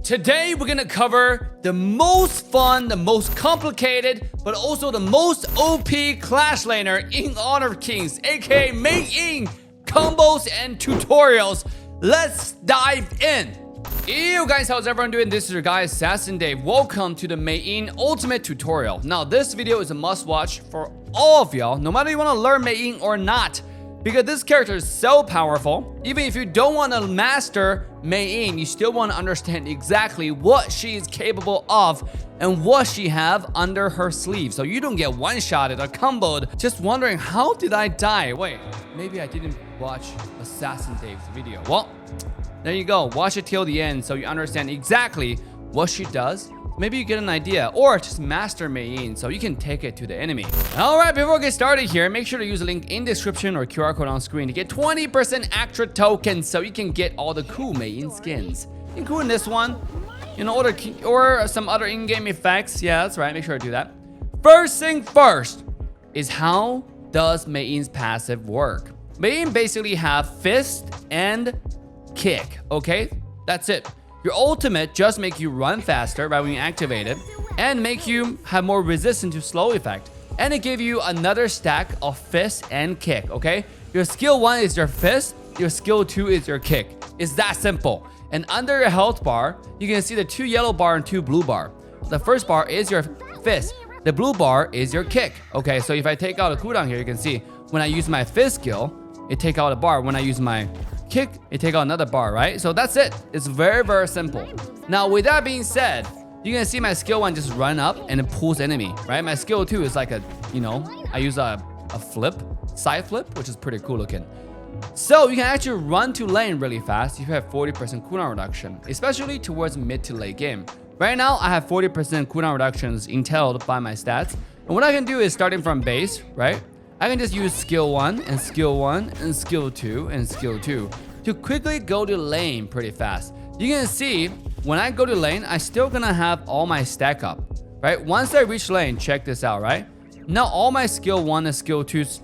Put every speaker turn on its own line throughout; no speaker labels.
Today we're gonna cover the most fun, the most complicated, but also the most OP Clash laner in Honor of Kings, aka Mayene combos and tutorials. Let's dive in. Yo guys, how's everyone doing? This is your guy Assassin Dave. Welcome to the Mayene Ultimate Tutorial. Now this video is a must watch for all of y'all, no matter you want to learn Mayene or not. Because this character is so powerful, even if you don't want to master Mayene, you still want to understand exactly what she is capable of and what she have under her sleeve. So you don't get one-shotted or comboed just wondering, how did I die? Wait, maybe I didn't watch Assassin Dave's video. Well, there you go. Watch it till the end so you understand exactly what she does. Maybe you get an idea, or just master Mayene so you can take it to the enemy. Alright, before we get started here, make sure to use the link in description or QR code on screen to get 20% extra tokens so you can get all the cool Mayene skins, including this one, you know, or some other in-game effects. Yeah, that's right, make sure to do that. First thing first is, how does Mayene's passive work? Mayene basically have fist and kick, okay? That's it. Your ultimate just make you run faster right when you activate it, and make you have more resistance to slow effect. And it give you another stack of fist and kick, okay? Your skill 1 is your fist, your skill 2 is your kick. It's that simple. And under your health bar, you can see the 2 yellow bar and 2 blue bar. The first bar is your fist. The blue bar is your kick. Okay, so if I take out a cooldown here, you can see when I use my fist skill, it take out a bar. When I use my kick, it take out another bar, right? So that's it. It's very, very simple. Now, with that being said, you can see my skill 1 just run up and it pulls enemy, right? My skill 2 is like a, you know, I use a flip, side flip, which is pretty cool looking. So you can actually run to lane really fast if you have 40% cooldown reduction, especially towards mid to late game. Right now, I have 40% cooldown reductions entailed by my stats. And what I can do is, starting from base, right? I can just use skill 1 and skill 1 and skill 2 and skill 2 to quickly go to lane pretty fast. You can see when I go to lane, I still gonna have all my stack up, right? Once I reach lane, check this out, right? Now all my skill 1 and skill 2's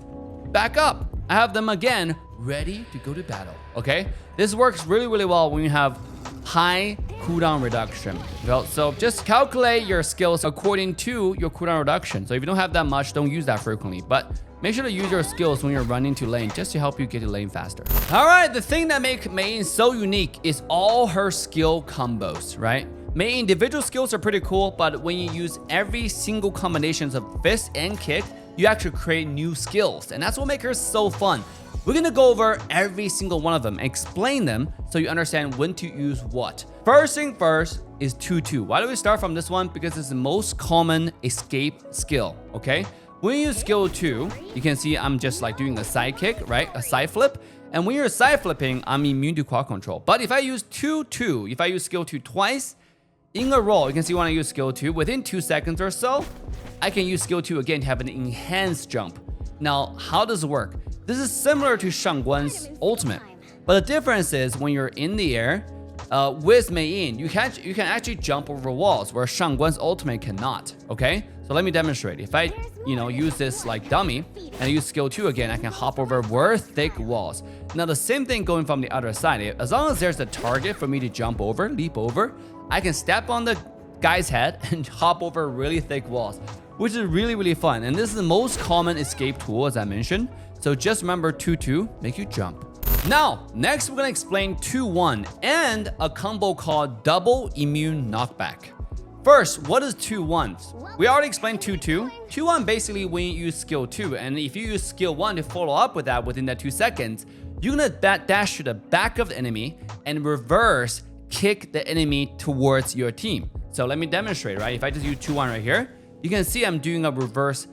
back up. I have them again, ready to go to battle, okay? This works really, really well when you have high cooldown reduction. Well, so just calculate your skills according to your cooldown reduction. So if you don't have that much, don't use that frequently, but make sure to use your skills when you're running to lane just to help you get to lane faster. All right, the thing that makes Mayene so unique is all her skill combos, right? Mayene individual skills are pretty cool, but when you use every single combinations of fist and kick, you actually create new skills, and that's what makes her so fun. We're gonna go over every single one of them, explain them so you understand when to use what. First thing first is 2-2. Why do we start from this one? Because it's the most common escape skill, okay? When you use skill 2, you can see I'm just like doing a side kick, right? A side flip. And when you're side flipping, I'm immune to quad control. But if I use 2-2, if I use skill 2 twice in a row, you can see when I use skill 2, within 2 seconds or so, I can use skill 2 again to have an enhanced jump. Now, how does it work? This is similar to Shangguan's ultimate. But the difference is when you're in the air, with Mayene, you can actually jump over walls where Shangguan's ultimate cannot, okay? So let me demonstrate. If I, use this like dummy and I use skill 2 again, I can hop over very thick walls. Now the same thing going from the other side. As long as there's a target for me to jump over, leap over, I can step on the guy's head and hop over really thick walls, which is really, really fun. And this is the most common escape tool, as I mentioned. So just remember 2-2, make you jump. Now, next we're gonna explain 2-1 and a combo called double immune knockback. First, what is 2-1? We already explained 2-2. 2-1 basically when you use skill 2, and if you use skill 1 to follow up with that within that 2 seconds, you're gonna dash to the back of the enemy and reverse kick the enemy towards your team. So let me demonstrate, right? If I just use 2-1 right here, you can see I'm doing a reverse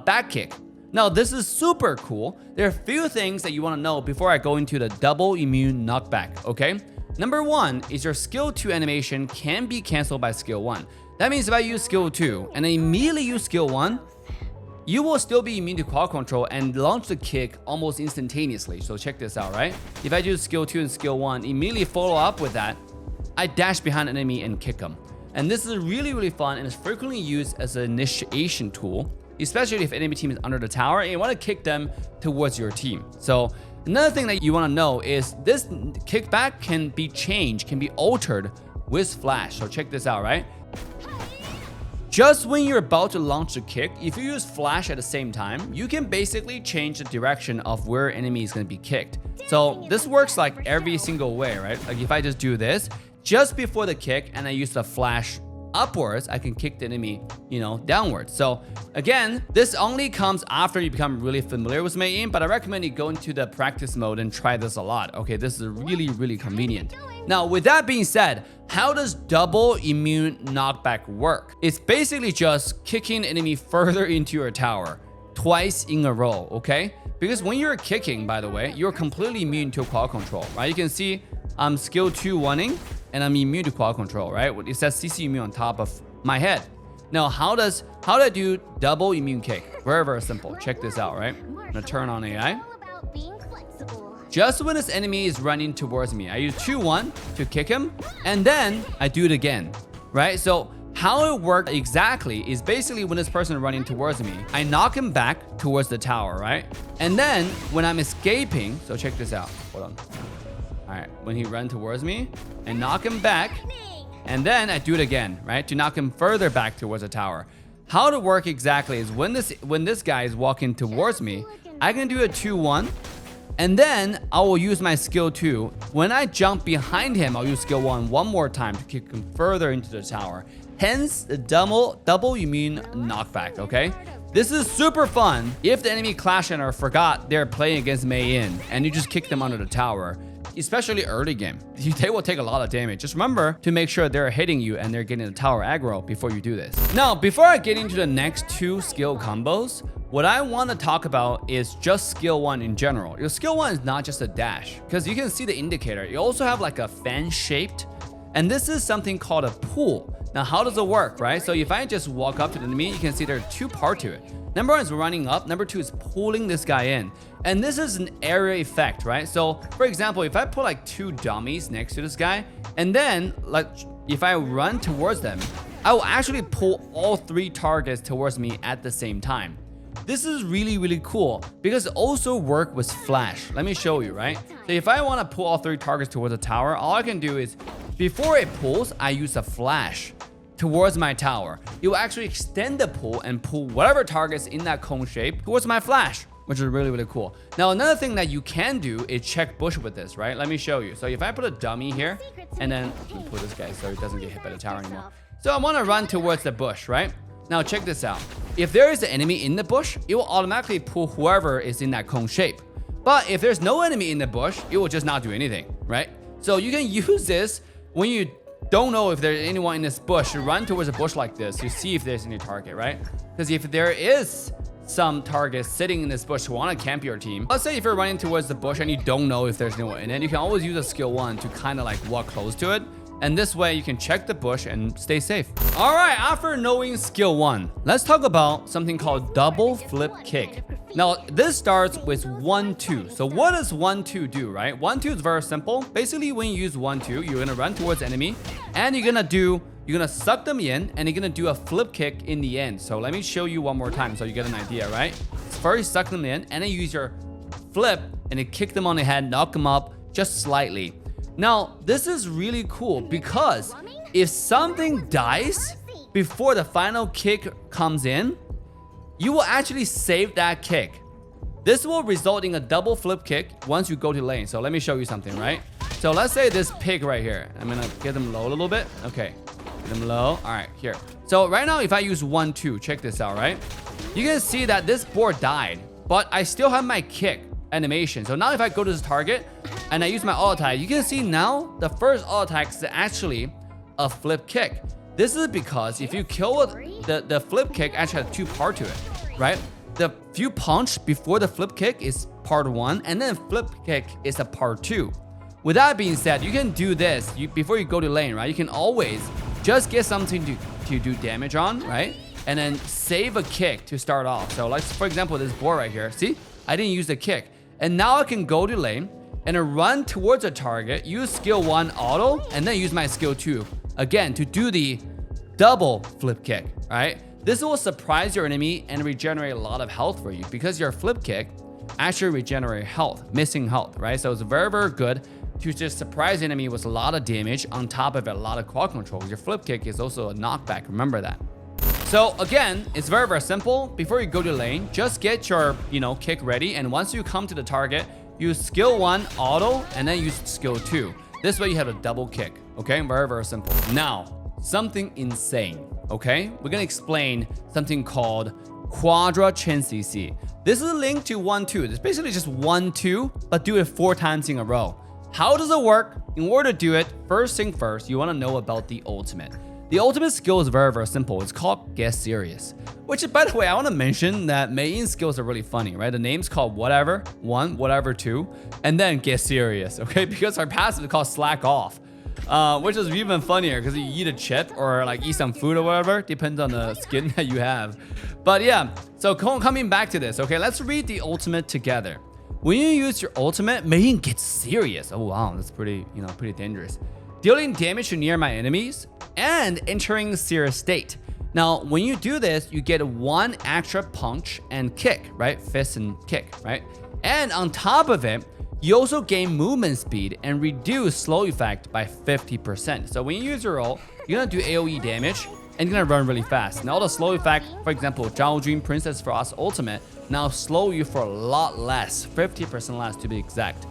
back kick. Now, this is super cool. There are a few things that you want to know before I go into the double immune knockback, okay? Number 1 is your skill 2 animation can be canceled by skill 1. That means if I use skill 2 and I immediately use skill 1, you will still be immune to quad control and launch the kick almost instantaneously. So check this out, right? If I do skill 2 and skill 1, immediately follow up with that, I dash behind an enemy and kick them. And this is really, really fun and is frequently used as an initiation tool, especially if enemy team is under the tower and you want to kick them towards your team. So Another thing that you want to know is this kickback can be changed, can be altered with flash. So check this out, right? Just when you're about to launch a kick, if you use flash at the same time, you can basically change the direction of where enemy is going to be kicked. So this works like every single way, right? Like if I just do this just before the kick and I use the flash upwards, I can kick the enemy, downwards. So again, this only comes after you become really familiar with Mayene, but I recommend you go into the practice mode and try this a lot. Okay, this is really, really convenient. Now, with that being said, how does double immune knockback work? It's basically just kicking enemy further into your tower twice in a row, okay? Because when you're kicking, by the way, you're completely immune to quad control, right? You can see I'm skill 2 1ing and I'm immune to quad control, right? It says CC immune on top of my head. Now, how do I do double immune kick? Very, very simple. Check this out, right? I'm gonna turn on AI. Just when this enemy is running towards me, I use 2-1 to kick him, and then I do it again, right? So how it worked exactly is basically when this person is running towards me, I knock him back towards the tower, right? And then when I'm escaping, so check this out. Hold on. All right, when he runs towards me, I knock him back, and then I do it again, right? To knock him further back towards the tower. How to work exactly is when this guy is walking towards me, I can do a 2-1, and then I will use my skill 2. When I jump behind him, I'll use skill 1 one more time to kick him further into the tower. Hence the double immune knockback, okay? This is super fun if the enemy Clash Center forgot they're playing against Mayene and you just kick them under the tower. Especially early game, they will take a lot of damage. Just remember to make sure they're hitting you and they're getting the tower aggro before you do this. Now, before I get into the next 2 skill combos, what I want to talk about is just skill 1 in general. Your skill 1 is not just a dash, because you can see the indicator. You also have like a fan shaped, and this is something called a pull. Now, how does it work, right? So if I just walk up to the enemy, you can see there are 2 parts to it. Number 1 is running up. Number 2 is pulling this guy in. And this is an area effect, right? So for example, if I put like 2 dummies next to this guy, and then like if I run towards them, I will actually pull all 3 targets towards me at the same time. This is really, really cool because it also works with flash. Let me show you, right? So if I want to pull all 3 targets towards the tower, all I can do is before it pulls, I use a flash towards my tower. It will actually extend the pull and pull whatever targets in that cone shape towards my flash, which is really, really cool. Now, another thing that you can do is check bush with this, right? Let me show you. So if I put a dummy here and then put this guy so he doesn't get hit by the tower anymore. So I want to run towards the bush, right? Now check this out. If there is an enemy in the bush, it will automatically pull whoever is in that cone shape. But if there's no enemy in the bush, it will just not do anything, right? So you can use this when you don't know if there's anyone in this bush. Run towards a bush like this to see if there's any target, right? Because if there is some targets sitting in this bush who want to camp your team, let's say if you're running towards the bush and you don't know if there's anyone in it, you can always use a skill 1 to kind of like walk close to it. And this way you can check the bush and stay safe. All right, after knowing skill 1, let's talk about something called double flip kick. Now, this starts with 1-2. So what does 1-2 do, right? 1-2 is very simple. Basically, when you use 1-2, you're gonna run towards enemy and you're gonna suck them in and you're gonna do a flip kick in the end. So let me show you one more time so you get an idea, right? First, suck them in and then use your flip and then kick them on the head, knock them up just slightly. Now, this is really cool because if something dies before the final kick comes in, you will actually save that kick. This will result in a double flip kick once you go to lane. So let me show you something, right? So let's say this pig right here. I'm gonna get them low a little bit. Okay, get them low. All right, here. So right now, if I use 1-2, check this out, right? You can see that this board died, but I still have my kick animation. So now if I go to this target and I use my auto attack, you can see now the first auto attack is actually a flip kick. This is because if you kill the flip kick actually has 2 parts to it, right? The few punch before the flip kick is part 1, and then flip kick is a part 2. With that being said, you can do this before you go to lane, right? You can always just get something to do damage on, right? And then save a kick to start off. So like, for example, this board right here, see? I didn't use the kick. And now I can go to lane and then run towards a target, use skill 1 auto, and then use my skill 2 again to do the double flip kick, right? This will surprise your enemy and regenerate a lot of health for you because your flip kick actually regenerates health, missing health, right? So it's very, very good to just surprise the enemy with a lot of damage. On top of it, a lot of quad control. Your flip kick is also a knockback. Remember that. So again, it's very, very simple. Before you go to lane, just get your, kick ready. And once you come to the target, use skill 1 auto and then use skill 2. This way you have a double kick. Okay, very, very simple. Now, something insane. Okay, we're gonna explain something called Quadrachin CC. This is a link to 1-2. It's basically just 1-2, but do it 4 times in a row. How does it work? In order to do it, first thing first, you want to know about the ultimate. The ultimate skill is very, very simple. It's called Get Serious. Which, by the way, I want to mention that Mayene's skills are really funny, right? The name's called Whatever 1, Whatever 2, and then Get Serious, okay? Because our passive is called Slack Off, which is even funnier because you eat a chip or like eat some food or whatever, depends on the skin that you have. But yeah, so coming back to this, okay? Let's read the ultimate together. When you use your ultimate, Mayene gets serious. Oh wow, that's pretty dangerous. Dealing damage to nearby enemies and entering serious state. Now, when you do this, you get 1 extra punch and kick, right? Fist and kick, right? And on top of it, you also gain movement speed and reduce slow effect by 50%. So when you use your ult, you're gonna do AoE damage and you're gonna run really fast. Now the slow effect, for example, Zhao Jun Princess Frost ultimate, now slow you for a lot less, 50% less to be exact.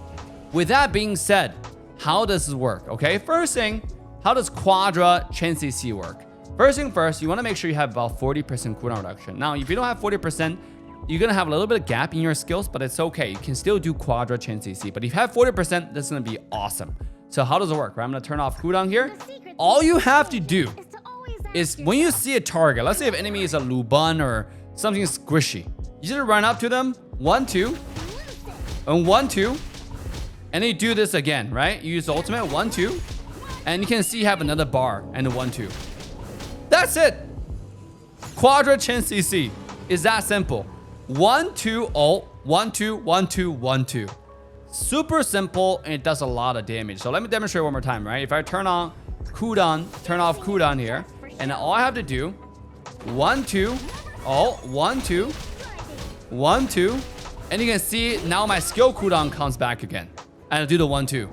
With that being said, how does this work? Okay, first thing, how does Quadrachin CC work? First thing first, you want to make sure you have about 40% cooldown reduction. Now, if you don't have 40%, you're gonna have a little bit of gap in your skills, but it's okay. You can still do Quadrachin CC. But if you have 40%, that's gonna be awesome. So how does it work? Right, I'm gonna turn off cooldown here. All you have to do is when you see a target, let's say if enemy is a Luban or something squishy, you just run up to them, 1-2, and 1-2, and then you do this again, right? You use the ultimate, 1-2, and you can see you have another bar and a 1-2. That's it. Quadrachin CC is that simple. 1-2 ult, 1-2, 1-2, 1-2. Super simple, and it does a lot of damage. So let me demonstrate one more time, right? If I turn on cooldown, turn off cooldown here, and all I have to do, 1-2, ult, 1-2, 1-2, and you can see now my skill cooldown comes back again. And I'll do the 1-2.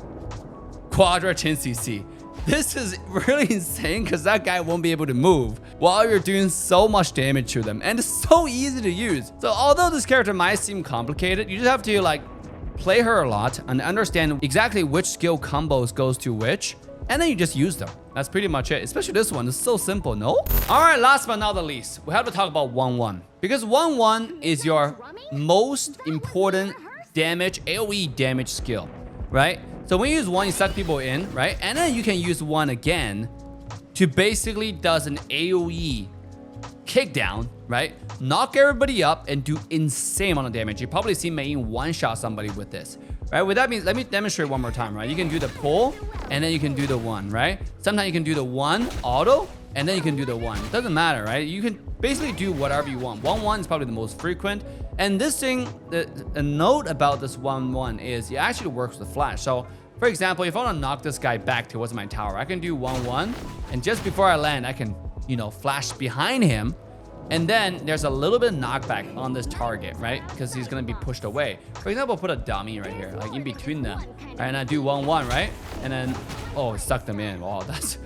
Quadrachin CC. This is really insane because that guy won't be able to move while you're doing so much damage to them. And it's so easy to use. So although this character might seem complicated, you just have to like play her a lot and understand exactly which skill combos goes to which. And then you just use them. That's pretty much it. Especially this one. It's so simple, no? All right, last but not the least, we have to talk about 1-1. Because 1-1 is your most important damage, AoE damage skill, right? So when you use 1, you suck people in, right? And then you can use 1 again to basically does an AoE kick down, right? Knock everybody up and do insane amount of damage. You probably see Mayene one-shot somebody with this, right? With that means, let me demonstrate one more time, right? You can do the pull and then you can do the 1, right? Sometimes you can do the 1 auto and then you can do the 1. It doesn't matter, right? You can basically do whatever you want. 1-1 is probably the most frequent. And this thing, a note about this 1-1 is it actually works with flash. So for example, if I want to knock this guy back towards my tower, I can do 1-1, and just before I land, I can, flash behind him, and then there's a little bit of knockback on this target, right? Because he's gonna be pushed away. For example, put a dummy right here, like in between them, right? And I do 1-1, right? And then, oh, suck them in. Wow, that's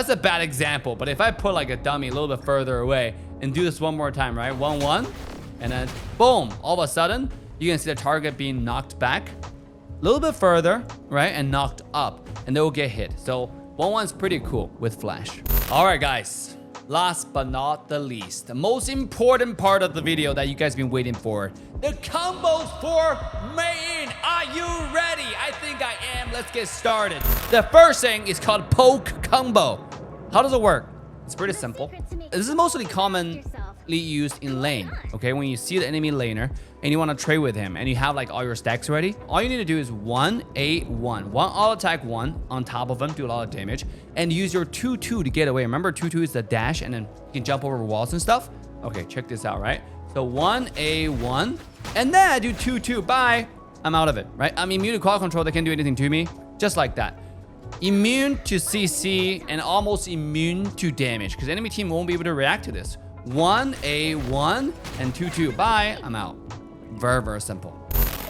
a bad example. But if I put like a dummy a little bit further away and do this one more time, right? 1-1, and then boom, all of a sudden, you can see the target being knocked back a little bit further, right? And knocked up, and they will get hit. So 1-1 is pretty cool with flash. All right, guys. Last but not the least, the most important part of the video that you guys been waiting for, the combos for Mayene. Are you ready? I think I am. Let's get started. The first thing is called poke combo. How does it work? It's pretty simple. This is mostly commonly used in lane, okay? When you see the enemy laner and you want to trade with him and you have like all your stacks ready, all you need to do is 1-8-1. One auto attack 1 on top of him, do a lot of damage, and use your 2-2 to get away. Remember 2-2 is the dash and then you can jump over walls and stuff. Okay, check this out, right? So 1-8-1, and then I do 2-2, bye. I'm out of it, right? I'm immune to quad control, they can't do anything to me. Just like that. Immune to CC and almost immune to damage because enemy team won't be able to react to this. 1-8-1 and 2-2, bye, I'm out. Very, very simple.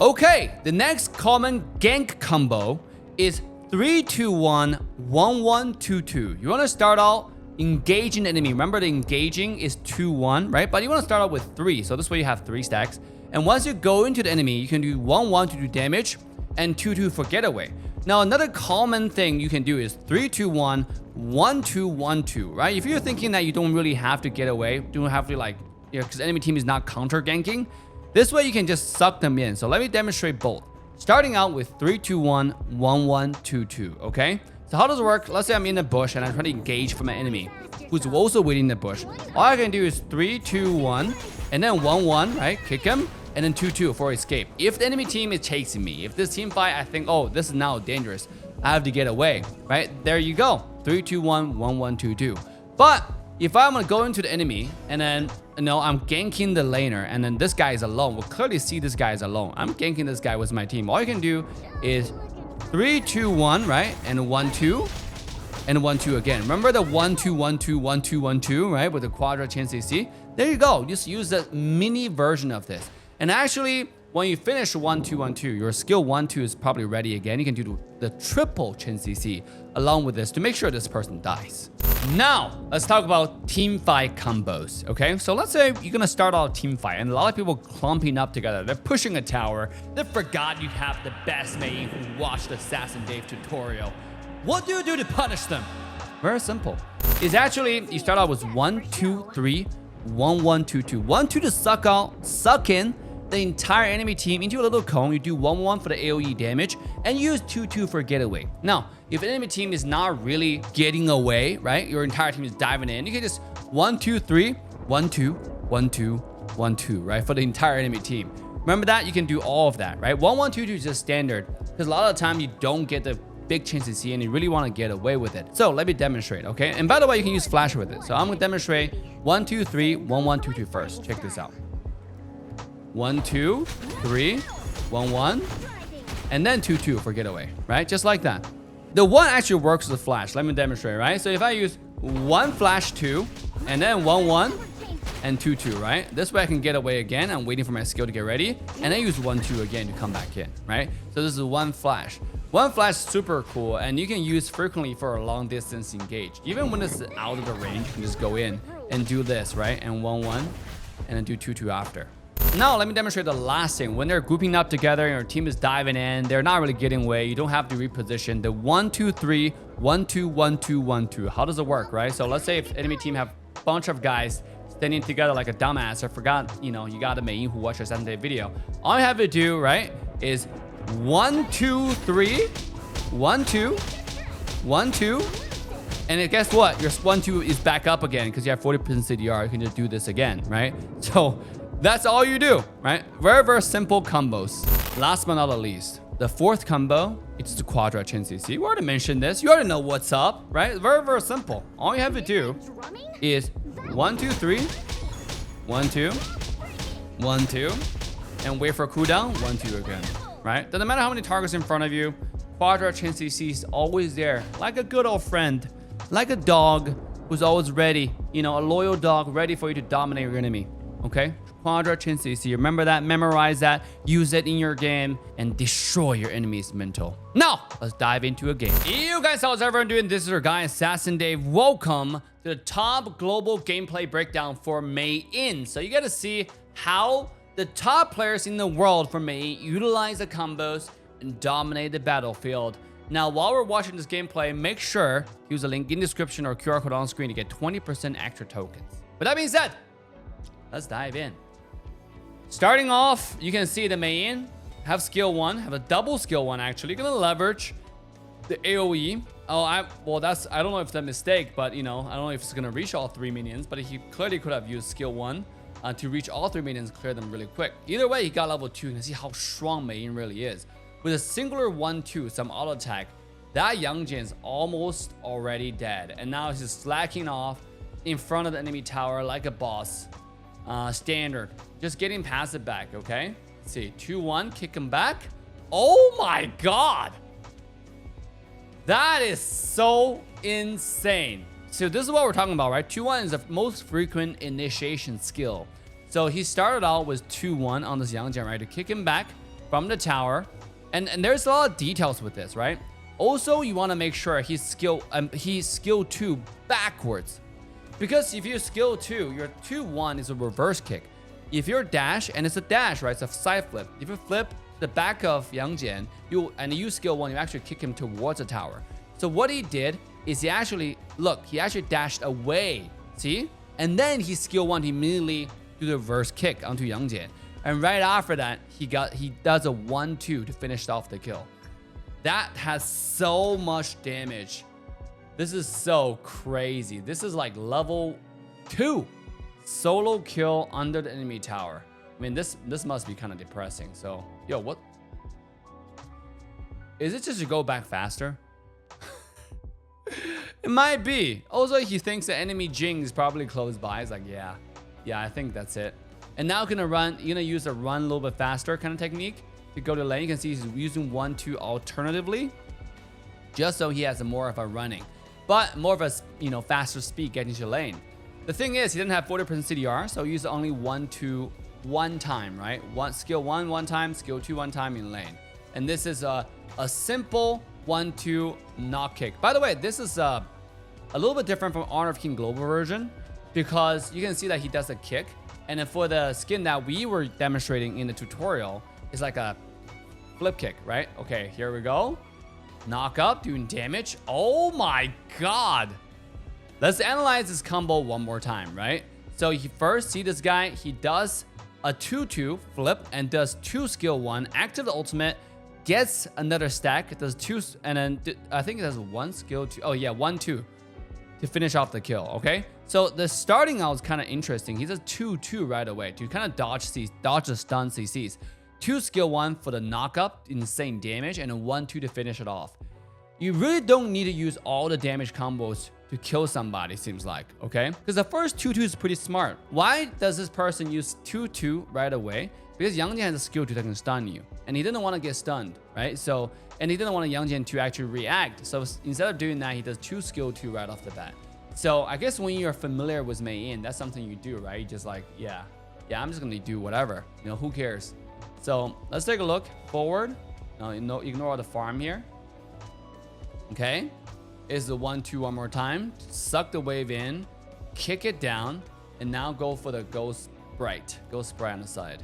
Okay, the next common gank combo is 3-2-1, 1-1-2-2. You want to start out engaging the enemy. Remember, the engaging is 2-1, right? But you want to start out with 3. So this way you have 3 stacks. And once you go into the enemy, you can do 1-1 to do damage and 2-2 for getaway. Now, another common thing you can do is 3-2-1, 1-2-1-2, right? If you're thinking that you don't really have to get away, don't have to like, because enemy team is not counter ganking, this way you can just suck them in. So let me demonstrate both. Starting out with 3-2-1, 1-1-2-2, okay? So how does it work? Let's say I'm in the bush and I'm trying to engage from an enemy who's also waiting in the bush. All I can do is 3-2-1 and then 1-1, right? Kick him. And then 2-2 for escape. If the enemy team is chasing me, if this team fight, I think, oh, this is now dangerous, I have to get away, right? There you go. 3-2-1, 1-1-2-2. But if I'm gonna go into the enemy and then, I'm ganking the laner and then this guy is alone, we'll clearly see this guy is alone. I'm ganking this guy with my team. All you can do is 3-2-1, right? And 1-2 and 1-2 again. Remember the 1-2-1-2, 1-2-1-2, right? With the Quadrachin CC. There you go. Just use the mini version of this. And actually, when you finish 1-2-1-2, your skill 1-2 is probably ready again. You can do the triple Chin CC along with this to make sure this person dies. Now, let's talk about team fight combos, okay? So let's say you're gonna start out a team fight and a lot of people clumping up together. They're pushing a tower. They forgot you have the best Mayene who watched the Assassin Dave tutorial. What do you do to punish them? Very simple. It's actually, you start out with 1-2-3, 1-1-2-2. 1-2 to suck in the entire enemy team into a little cone. You do 1-1 for the AoE damage and use 2-2 for getaway. Now, if an enemy team is not really getting away, right? Your entire team is diving in. You can just 1-2-3, 1-2, 1-2, 1-2, right? For the entire enemy team. Remember that? You can do all of that, right? 1-1-2-2 is just standard because a lot of the time you don't get the big chance to see and you really want to get away with it. So let me demonstrate, okay? And by the way, you can use flash with it. So I'm gonna demonstrate 1-2-3, 1-1-2-2 first. Check this out. 1-2-3, 1-1, and then 2-2 for getaway, right? Just like that. The 1 actually works with flash. Let me demonstrate, right? So if I use 1 flash 2 and then 1-1 and 2-2, right? This way I can get away again. I'm waiting for my skill to get ready and then use 1-2 again to come back in, right? So this is 1 flash. 1 flash is super cool and you can use frequently for a long distance engage. Even when it's out of the range, you can just go in and do this, right? And 1-1 and then do 2-2 after. Now, let me demonstrate the last thing. When they're grouping up together and your team is diving in, they're not really getting away. You don't have to reposition. The 1-2-3, 1-2, 1-2, 1-2. How does it work, right? So let's say if enemy team have a bunch of guys standing together like a dumbass. I forgot, you got a Mayene who watched our 7-day video. All you have to do, right, is 1-2-3, 1-2, 1-2. And guess what? Your 1-2 is back up again because you have 40% CDR. You can just do this again, right? So that's all you do, right? Very, very simple combos. Last but not least, the 4th combo, it's the Quadrachin CC. We already mentioned this. You already know what's up, right? Very, very simple. All you have to do is 1-2-3, 1-2, 1-2, and wait for a cooldown, 1-2 again, right? Doesn't matter how many targets in front of you, Quadrachin CC is always there, like a good old friend, like a dog who's always ready, a loyal dog ready for you to dominate your enemy, okay? Quadrachin CC, remember that, memorize that, use it in your game, and destroy your enemy's mental. Now, let's dive into a game. You guys, how's everyone doing? This is our guy, Assassin Dave. Welcome to the top global gameplay breakdown for Mayene. So you get to see how the top players in the world for Mayene utilize the combos and dominate the battlefield. Now, while we're watching this gameplay, make sure to use the link in the description or QR code on screen to get 20% extra tokens. With that being said, let's dive in. Starting off, you can see the Mayene have skill 1, have a double skill 1 actually. You're gonna leverage the AoE. I don't know if it's a mistake, but I don't know if it's gonna reach all 3 minions, but he clearly could have used skill 1 to reach all 3 minions, clear them really quick. Either way, he got level 2. You can see how strong Mayene really is. With a singular 1-2, some auto attack, that Youngjin is almost already dead. And now he's just slacking off in front of the enemy tower like a boss. Standard. Just getting past it back, okay? Let's see. 2-1, kick him back. Oh my god! That is so insane. So this is what we're talking about, right? 2-1 is the most frequent initiation skill. So he started out with 2-1 on this Youngjin, right? To kick him back from the tower. And there's a lot of details with this, right? Also, you want to make sure he's skill 2 backwards. Because if you skill 2, your 2-1 is a reverse kick. If you're dash, and it's a dash, right? It's a side flip. If you flip the back of Yang Jian, you skill 1, you actually kick him towards the tower. So what he did is he actually dashed away. See? And then he skill 1, he immediately do the reverse kick onto Yang Jian. And right after that, he does a 1-2 to finish off the kill. That has so much damage. This is so crazy. This is like level 2 solo kill under the enemy tower. I mean, this must be kind of depressing. So, yo, what? Is it just to go back faster? It might be. Also, he thinks the enemy Jing is probably close by. He's like, yeah, I think that's it. And now you're gonna use a run a little bit faster kind of technique to go to lane. You can see he's using 1-2 alternatively, just so he has more of a running, but more of a faster speed getting to lane. The thing is, he didn't have 40% CDR, so he used only 1-2 one time, right? Skill 1 one time, skill 2 one time in lane. And this is a simple 1-2 knock kick. By the way, this is a little bit different from Honor of King Global version, because you can see that he does a kick. And then for the skin that we were demonstrating in the tutorial, it's like a flip kick, right? Okay, here we go. Knock up, doing damage. Oh my god. Let's analyze this combo one more time, right? So you first see this guy, he does a 2-2 flip and does 2 skill 1, active the ultimate, gets another stack, does 2, and then I think it does 1 skill 2. Oh yeah, 1-2 to finish off the kill, okay? So the starting out was kind of interesting. He does 2-2 right away to kind of dodge the stun CCs. 2 skill 1 for the knock up, insane damage, and a 1-2 to finish it off. You really don't need to use all the damage combos to kill somebody, seems like, okay? Because the first 2-2 is pretty smart. Why does this person use 2-2 right away? Because Yang Jian has a skill 2 that can stun you, and he didn't want to get stunned, right? So, and he didn't want Yang Jian to actually react. So instead of doing that, he does 2 skill 2 right off the bat. So I guess when you're familiar with Mayene, that's something you do, right? You just like, yeah, I'm just gonna do whatever. Who cares? So let's take a look forward. Now, ignore all the farm here. Okay, is the 1-2 one more time. Suck the wave in, kick it down, and now go for the ghost sprite on the side.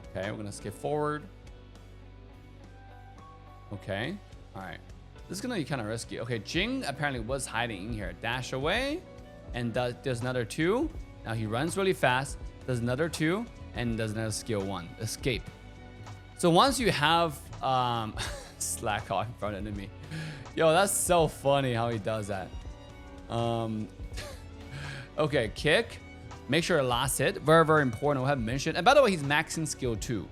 Okay, we're gonna skip forward. Okay, all right. This is gonna be kind of risky. Okay, Jing apparently was hiding in here. Dash away, and does another 2. Now he runs really fast, does another 2, and does another skill 1. Escape. So once you have slack off in front of the enemy. Yo, that's so funny how he does that. Okay, kick. Make sure last hit. Very, very important. We have mentioned. And by the way, he's maxing skill 2.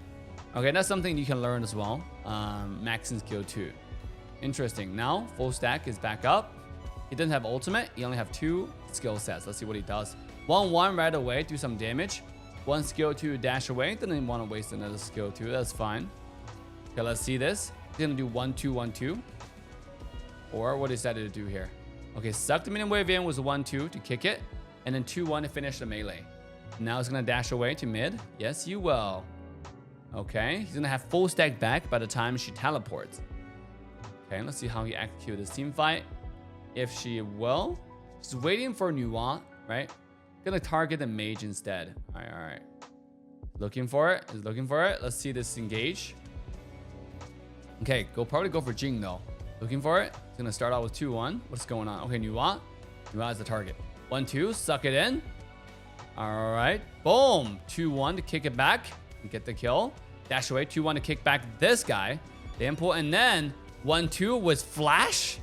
Okay, that's something you can learn as well. Maxing skill 2. Interesting. Now, full stack is back up. He doesn't have ultimate. He only have 2 skill sets. Let's see what he does. 1-1 right away. Do some damage. 1 skill 2 dash away. Didn't want to waste another skill 2. That's fine. Okay, let's see this. He's going to do 1-2, 1-2. Or what he decided to do here. Okay, suck the minion wave in was 1-2 to kick it. And then 2-1 to finish the melee. Now he's going to dash away to mid. Yes, you will. Okay, he's going to have full stack back by the time she teleports. Okay, let's see how he executes this team fight. If she will. She's waiting for Nuwa, right? Gonna target the mage instead. All right. Looking for it. He's looking for it. Let's see this engage. Okay, probably go for Jing though. Looking for it. He's gonna start out with 2-1. What's going on? Okay, Nuwa. Nuwa is the target. 1-2, suck it in. All right, boom. 2-1 to kick it back and get the kill. Dash away. 2-1 to kick back this guy. The import, and then 1-2 with flash.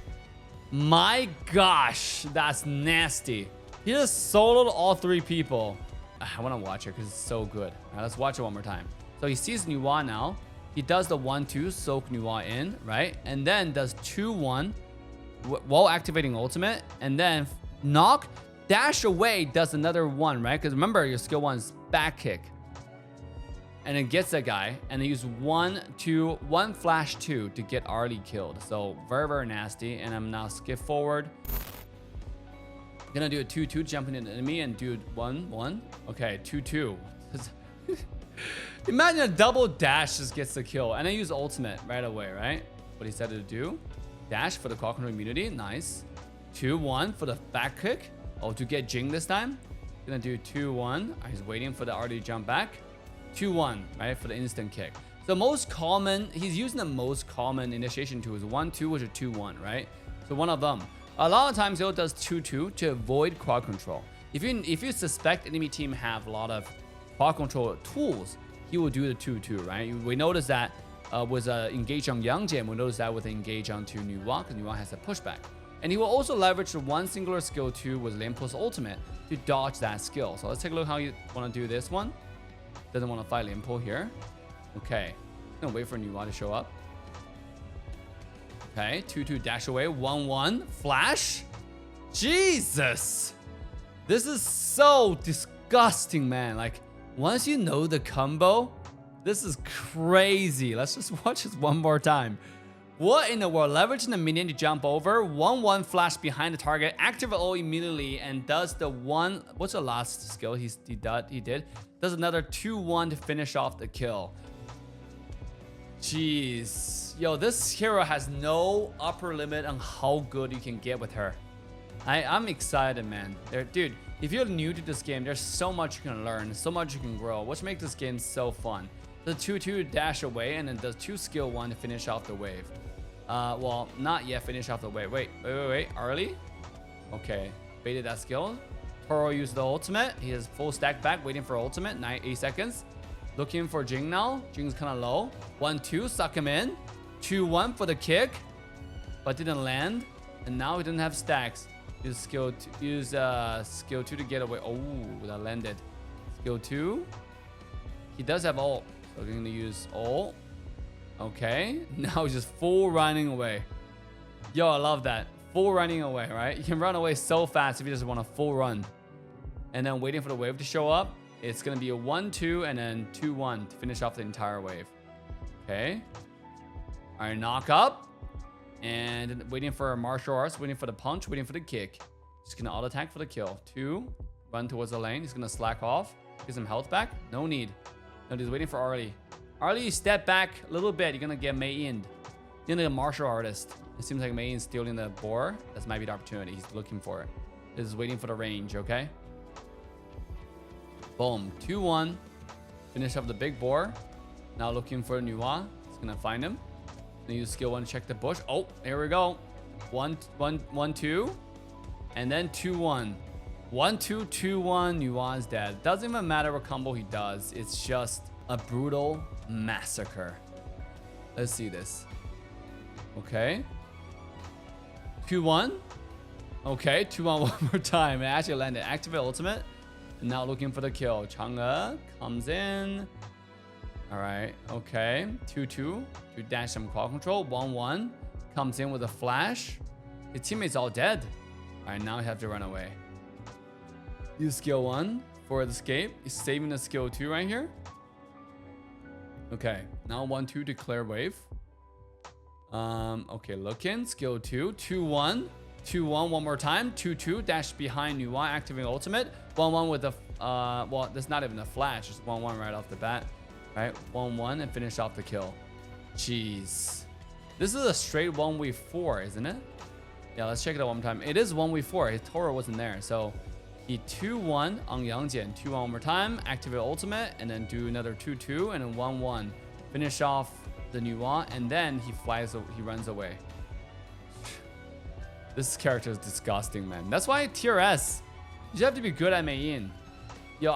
My gosh, that's nasty. He just soloed all 3 people. I want to watch it because it's so good. All right, let's watch it one more time. So he sees Nuwa now. He does the 1-2, soak Nuwa in, right? And then does 2-1 while activating ultimate. And then knock, dash away, does another 1, right? Because remember, your skill 1 is back kick. And then gets that guy. And they use 1 flash 2 to get Arlie killed. So very, very nasty. And I'm now skip forward. Gonna do a 2-2, jumping into the enemy and do 1-1. Okay, 2-2. Imagine a double dash just gets the kill. And I use ultimate right away, right? What he said to do. Dash for the car control immunity. Nice. 2-1 for the back kick. Oh, to get Jing this time. Gonna do 2-1. He's waiting for the R to jump back. 2-1, right, for the instant kick. So most common, he's using the most common initiation tools. 1-2 which is 2-1, right? So one of them. A lot of times he'll does 2-2 to avoid quad control. If you suspect enemy team have a lot of quad control tools, he will do the 2-2, right? We noticed that with engage on Yangjie, we noticed that with engage onto Nuwa, because Nuwa has a pushback. And he will also leverage the one singular skill 2 with Limpo's ultimate to dodge that skill. So let's take a look how you want to do this one. Doesn't want to fight Limpo here. Okay. Gonna wait for Nuwa to show up. Okay, 2-2 dash away. 1-1 flash. Jesus. This is so disgusting, man. Like, once you know the combo, this is crazy. Let's just watch this one more time. What in the world? Leveraging the minion to jump over. 1-1 flash behind the target. Activate all immediately and does the one. What's the last skill he did? Does another 2-1 to finish off the kill. Jeez. Yo, this hero has no upper limit on how good you can get with her. I'm excited, man. Dude, if you're new to this game, there's so much you can learn, so much you can grow, which makes this game so fun. The 2-2 dash away and then does 2 skill 1 to finish off the wave. Well, not yet finish off the wave. Wait. Early? Okay. Baited that skill. Toro used the ultimate. He has full stack back, waiting for ultimate. 8 seconds. Looking for Jing now. Jing's kind of low. 1-2, suck him in. 2-1 for the kick, but didn't land. And now he doesn't have stacks. Use skill 2 to get away. Oh, that landed. Skill 2. He does have ult, so we're going to use ult. Okay, now he's just full running away. Yo, I love that. Full running away, right? You can run away so fast if you just want a full run. And then waiting for the wave to show up. It's going to be a 1-2 and then 2-1 to finish off the entire wave. Okay. All right, knock up. And waiting for martial arts, waiting for the punch, waiting for the kick. Just going to auto attack for the kill. 2, run towards the lane. He's going to slack off. Get some health back. No need. No, he's waiting for Arlie. Arlie, you step back a little bit. You're going to get Mayene. You're like a martial artist. It seems like Mayene's stealing the boar. That might be the opportunity. He's looking for it. He's waiting for the range, okay? Boom. 2-1. Finish up the big boar. Now looking for Nuwa. He's going to find him. Then use skill 1 to check the bush. Oh, here we go. 1-2. And then 2-1. 1-2, 2-1. Nuwa is dead. Doesn't even matter what combo he does. It's just a brutal massacre. Let's see this. Okay. 2-1. Okay, 2-1 one more time. It actually landed. Activate ultimate. And now looking for the kill. Chang'e comes in. All right. Okay. 2-2 to dash some quad control. 1-1 comes in with a flash. His teammates all dead. All right, now I have to run away. Use skill 1 for the escape. He's saving the skill 2 right here. Okay. Now 1-2 to clear wave. Okay, looking. Skill 2. 2-1. 2-1 one more time. 2-2 dash behind Nuwa, activating ultimate. 1-1 with the well, that's not even a flash, just 1-1 right off the bat. Right? 1-1 and finish off the kill. Jeez. This is a straight 1v4, isn't it? Yeah, let's check it out one more time. It is 1v4. His Toro wasn't there. So he 2-1 on Yangjie. 2-1 one more time. Activate ultimate and then do another 2-2 and then 1-1. Finish off the Nuwa and then he runs away. This character is disgusting, man. That's why tier S, you have to be good at Mayene. Yo,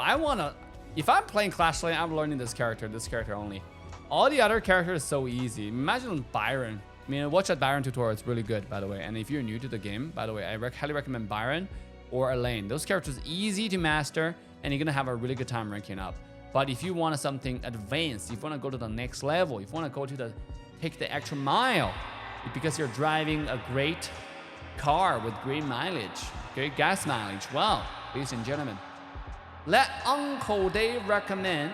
if I'm playing Clash Royale, I'm learning this character only. All the other characters are so easy. Imagine Byron. I mean, watch that Byron tutorial. It's really good, by the way. And if you're new to the game, by the way, I highly recommend Byron or Elaine. Those characters are easy to master, and you're going to have a really good time ranking up. But if you want something advanced, if you want to go to the next level, if you want to go to take the extra mile, because you're driving a great car with great mileage, great gas mileage. Wow, ladies and gentlemen, let Uncle Dave recommend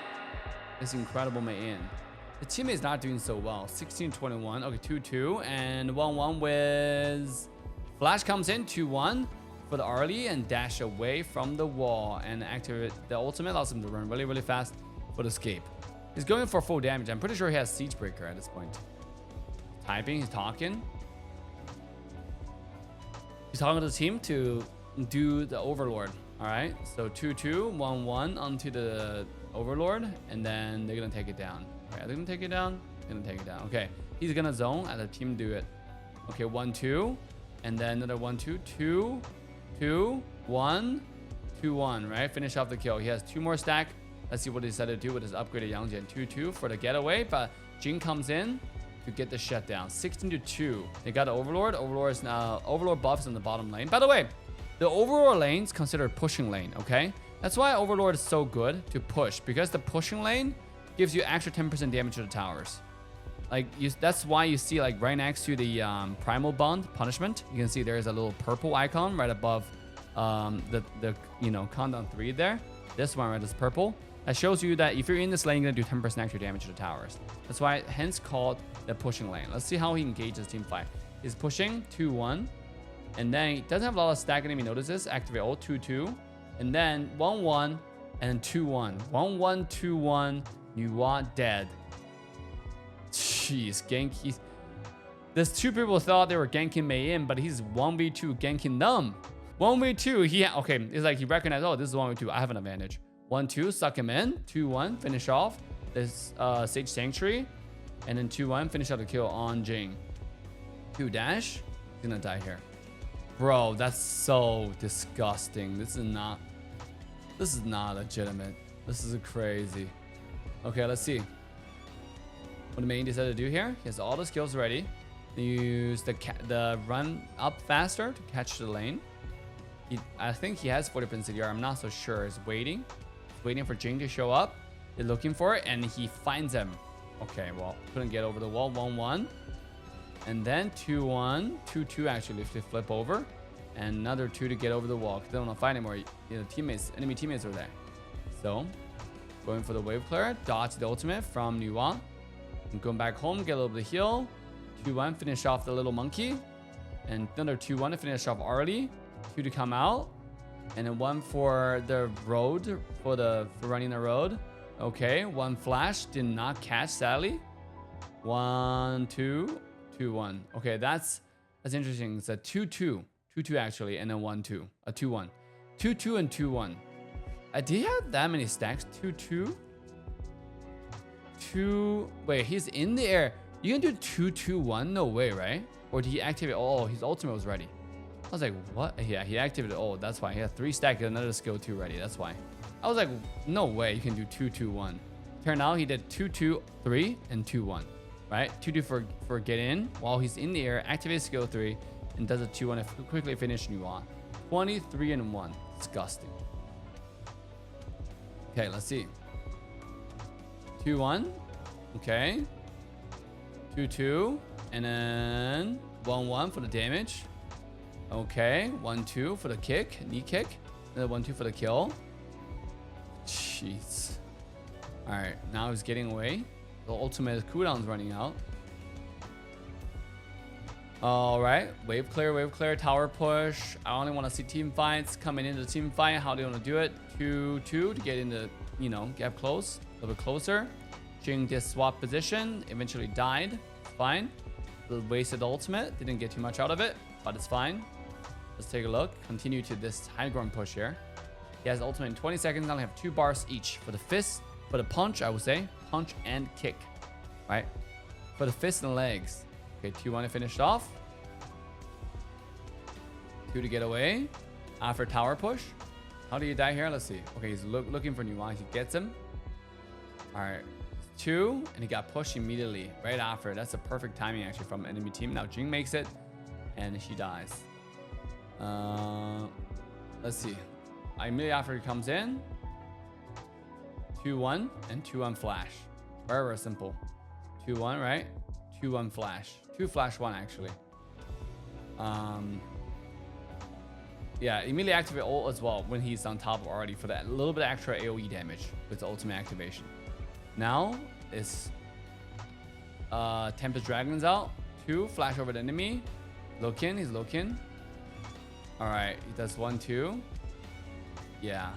this incredible Mayene. The team is not doing so well. 16-21. Okay, 2-2 and 1-1 with flash comes in. 2-1 for the Arlie and dash away from the wall and activate the ultimate. Allows him to run really, really fast for the escape. He's going for full damage. I'm pretty sure he has Siege Breaker at this point. Typing, he's talking. He's talking to the team to do the Overlord. All right, so 2-2, 1-1 onto the Overlord, and then they're gonna take it down. All right, they're gonna take it down. They're gonna take it down. Okay, he's gonna zone and the team do it. Okay, 1-2, and then another 1-2, 2-2, 1, 2-1. Right, finish off the kill. He has 2 more stack. Let's see what he decided to do with his upgraded Yangjian. 2-2 for the getaway, but Jing comes in to get the shutdown. 16-2. They got the Overlord. Overlord is now Overlord buffs in the bottom lane. By the way, the Overlord lane's considered pushing lane. Okay, that's why Overlord is so good to push, because the pushing lane gives you extra 10% damage to the towers. Like that's why you see like right next to the primal bond punishment, you can see there's a little purple icon right above the countdown 3 there. This one right is purple. That shows you that if you're in this lane, you're gonna do 10% extra damage to the towers. That's why hence called the pushing lane. Let's see how he engages team fight. He's pushing 2-1, and then he doesn't have a lot of stack enemy notices. Activate ult 2-2, and then 1-1 and 2-1. 1-1 2-1. Nuwa dead. Jeez, gank. There's 2 people thought they were ganking Mayene, but he's 1v2 ganking them. 1v2. Okay, it's like he recognized, oh, this is 1v2. I have an advantage. 1-2, suck him in. 2-1, finish off this Sage Sanctuary. And then 2-1, finish out the kill on Jing. 2 dash. He's gonna die here. Bro, that's so disgusting. This is not legitimate. This is crazy. Okay, let's see what the main decided to do here. He has all the skills ready. Use the run up faster to catch the lane. I think he has 40% CDR. I'm not so sure. He's waiting for Jing to show up. They're looking for it, and he finds him. Okay, well, couldn't get over the wall. 1-1, and then 2-1, 2-2 actually to flip over, and another 2 to get over the wall. They don't want to fight anymore. Enemy teammates are there. So, going for the wave clear, dodge the ultimate from Nuwa, and going back home, get a little bit of heal. 2-1, finish off the little monkey, and another 2-1 to finish off Arlie. 2 to come out, and then 1 for the road, for running the road. Okay, 1 flash did not catch, sadly. 1, 2, 2-1. Okay, that's interesting. It's a 2-2 actually, and then 1-2, a 2-1, 2-2 and 2-1. Did he have that many stacks? 2-2, 2. Wait, he's in the air. You can do 2-2-1? No way, right? Or did he activate? Oh, his ultimate was ready. I was like, what? Yeah, he activated. Oh, that's why he had 3 stack and another skill 2 ready. That's why. I was like, no way you can do 2-2-1. Turned out he did 2-2-3 and 2-1, right? 2-2 for get in while he's in the air, activates skill 3, and does a 2-1 and quickly finish Nuwa. 23 and 1. Disgusting. Okay, let's see. 2-1. Okay. 2-2, and then 1-1 for the damage. Okay, 1-2 for the kick, knee kick. Another 1-2 for the kill. Jeez. All right, now he's getting away. The ultimate cooldown's running out. All right, wave clear, tower push. I only want to see team fights coming into the team fight. How do you want to do it? 2-2 to get into, get close, a little bit closer. Jing did swap position, eventually died. Fine. Wasted the ultimate, didn't get too much out of it, but it's fine. Let's take a look. Continue to this high ground push here. He has ultimate in 20 seconds. I only have 2 bars each for the fist, for the punch, I would say. Punch and kick. Right? For the fist and legs. Okay, 2-1 to finish off. 2 to get away. After tower push. How do you die here? Let's see. Okay, he's looking for Nuwa. He gets him. Alright. 2, and he got pushed immediately. Right after. That's a perfect timing actually from enemy team. Now Jing makes it. And she dies. Let's see. Immediately after he comes in, 2-1 and 2-1 flash. Very, very simple. 2-1, right? 2-1 flash. 2 flash 1 actually. Yeah, immediately activate ult as well when he's on top already for that little bit extra AoE damage with the ultimate activation. Now it's Tempest Dragon's out. 2 flash over the enemy. Look-in, he's look-in. Alright, he does 1-2. Yeah.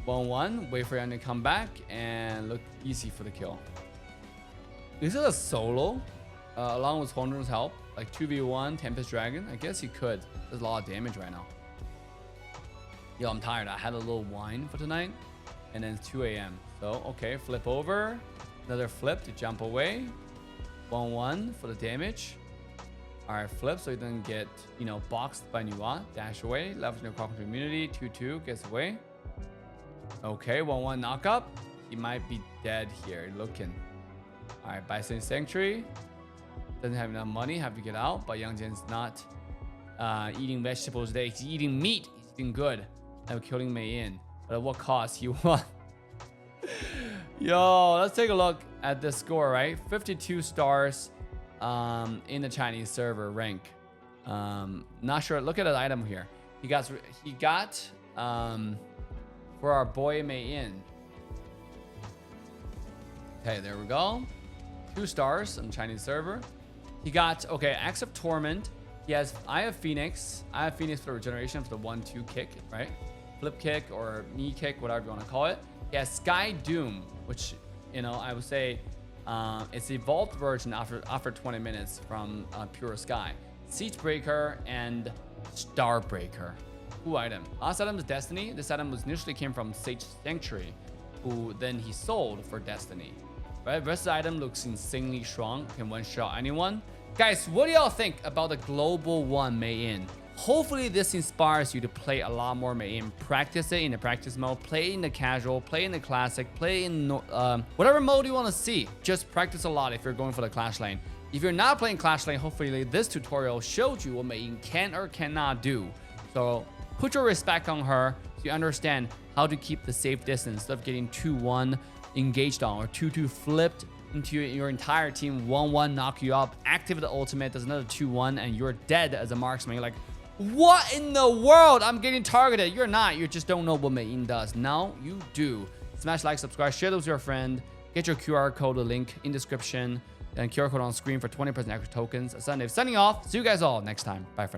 1-1, wait for him to come back and look easy for the kill. This is a solo along with Honrun's help. Like 2v1 Tempest Dragon. I guess he could. There's a lot of damage right now. Yo, I'm tired. I had a little wine for tonight. And then it's 2 a.m. So, okay, flip over. Another flip to jump away. 1-1 for the damage. Alright, flip so he doesn't get, boxed by Nuwa. Dash away. Leverage no Quadrachin immunity. 2-2 gets away. Okay, 1-1 knock up. He might be dead here. Looking. Alright, Bison Sanctuary. Doesn't have enough money. Have to get out. But Yang Jian's not eating vegetables today. He's eating meat. He's doing good. I'm killing Mayene. But at what cost? He won. Yo, let's take a look at the score, right? 52 stars in the Chinese server rank. Not sure. Look at the item here. He got for our boy Mayene. Okay, there we go. 2 stars on Chinese server. He got, okay, Axe of Torment. He has Eye of Phoenix. Eye of Phoenix for regeneration for the 1-2 kick, right? Flip kick or knee kick, whatever you want to call it. He has Sky Doom, which, I would say it's the evolved version after 20 minutes from Pure Sky. Siege Breaker and Star Breaker. Cool item. Last item is Destiny. This item initially came from Sage Sanctuary, who then he sold for Destiny. Right? The rest of the item looks insanely strong. Can one-shot anyone. Guys, what do y'all think about the Global 1 Mayene? Hopefully this inspires you to play a lot more Mayene. Practice it in the practice mode, play in the casual, play in the classic, play in whatever mode you want to see. Just practice a lot if you're going for the Clash Lane. If you're not playing Clash Lane, hopefully this tutorial showed you what Mayene can or cannot do. So put your respect on her so you understand how to keep the safe distance instead of getting 2-1 engaged on or 2-2 flipped into your entire team. 1-1 knock you up, activate the ultimate, does another 2-1 and you're dead as a marksman. You're like, what in the world? I'm getting targeted. You're not. You just don't know what Mayene does. Now you do. Smash like, subscribe, share those with your friend. Get your QR code, the link in description, and QR code on screen for 20% extra tokens. Sunday signing off. See you guys all next time. Bye, friends.